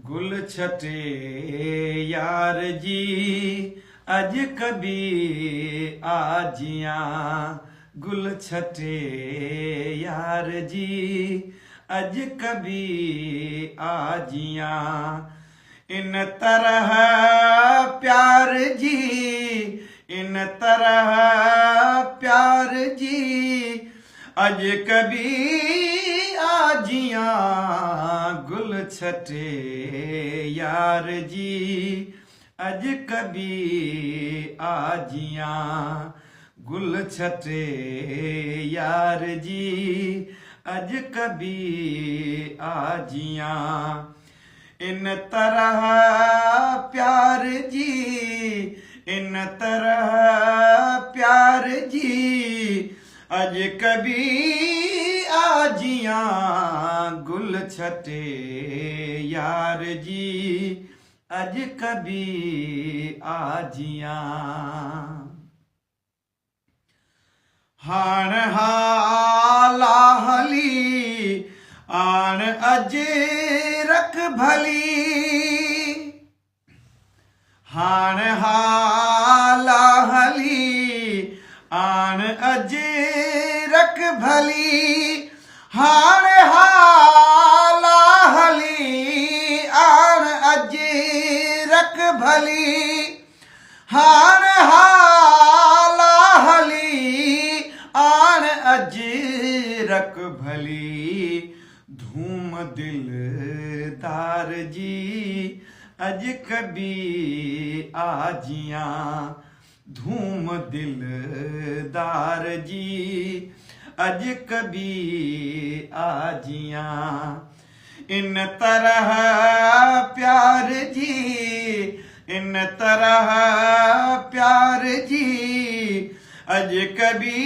गुल छटे यार जी अज कभी आजियां गुल छटे यार जी अज कभी आजियां इन तरह प्यार जी इन तरह प्यार जी अज कभी आजियां गुल छटे यार जी अज कभी आजियां गुल छटे यार जी अज कभी आजियां इन तरह प्यार जी इन तरह प्यार जी अज कभी आजियां गुल छटे यार जी अज कभी आजियां हाण हाला हली आण अज रख भली हाण हाला हली आण अज रख भली हाण हाला हली आण अज रख भली हाण हाला हली आण अज रख भली धूम दिलदार जी अज कभी आजियां धूम दिलदार जी अज कभी आजियां इन तरह प्यार जी इन तरह प्यार जी अज कभी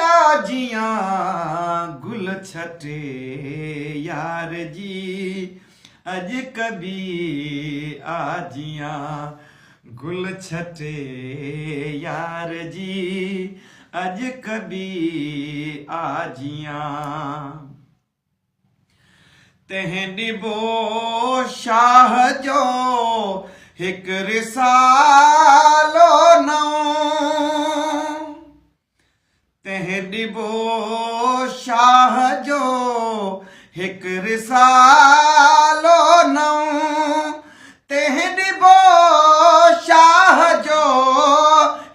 आजियां गुल छटे यार जी अज कभी आजियां गुल छटे यार जी अज कभी आजियां तह डिबो शाह जो हिक रिसालो नओं तह डिबो शाह जो हिक रिसालो नओं तह डिबो शाह जो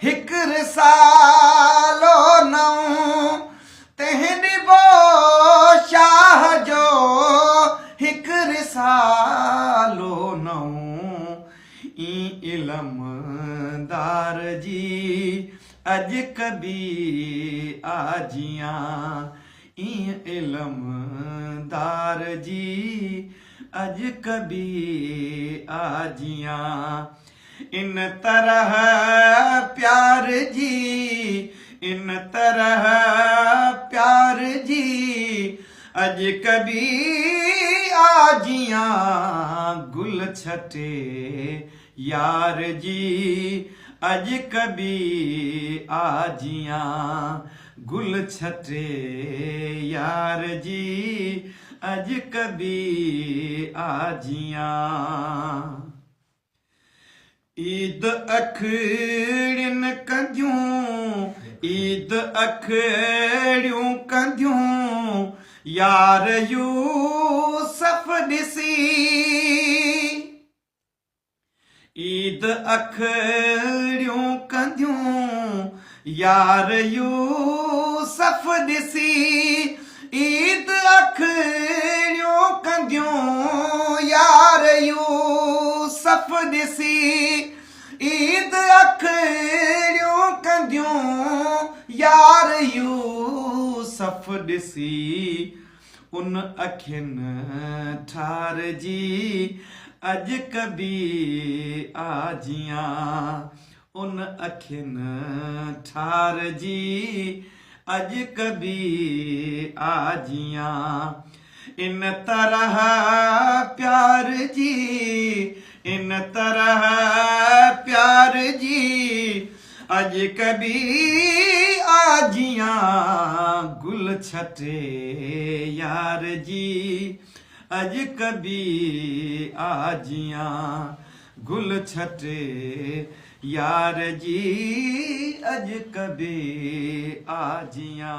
हिक रिसालो नओं तह डिबो शाह जो हिक रिसालो नओं ई इल्मदार जी अज कभी आजियां ई इल्मदार जी अज कभी आजियां इन तरह प्यार जी इन तरह प्यार जी अज कभी आजियां गुल छटे यार जी अज कभी आजियां गुल छटे यार जी अज कभी आजियां ईद अखड़िन कंदियूं ईद अखड़ियूं कंदियूं यार यूसुफ ॾिसी ईद अखड़ियूं कंदियूं यार यूसुफ ॾिसी ईद अखड़ियूं कंदियूं यार यूसुफ ॾिसी ईद अखड़ियूं कंदियूं यार यूसुफ ॾिसी उन अखियुनि ठार जी अज कभी आजियां उन अखियुनि ठार जी अज कभी आजियां इन तरह प्यार जी इन तरह प्यार जी अज कभी आजियां गुल छटे यार जी अज कभी आजियां गुल छटे यार जी अज कभी आजियां।